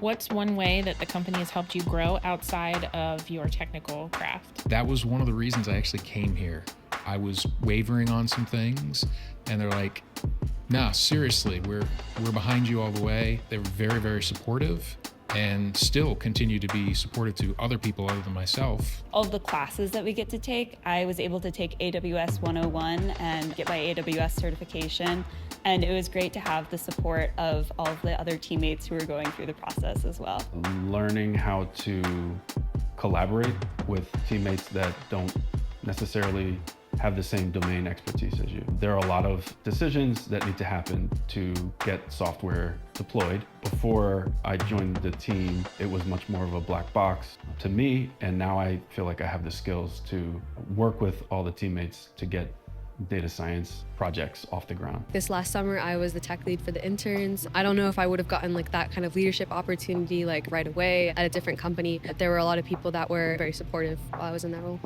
What's one way that the company has helped you grow outside of your technical craft? That was one of the reasons I actually came here. I was wavering on some things, and they're like, nah, seriously, we're behind you all the way. They were very, very supportive and still continue to be supportive to other people other than myself. All of the classes that we get to take, I was able to take AWS 101 and get my AWS certification. And it was great to have the support of all of the other teammates who were going through the process as well. Learning how to collaborate with teammates that don't necessarily have the same domain expertise as you. There are a lot of decisions that need to happen to get software deployed. Before I joined the team, it was much more of a black box to me, and now I feel like I have the skills to work with all the teammates to get data science projects off the ground. This last summer, I was the tech lead for the interns. I don't know if I would have gotten that kind of leadership opportunity right away at a different company. There were a lot of people that were very supportive while I was in that role.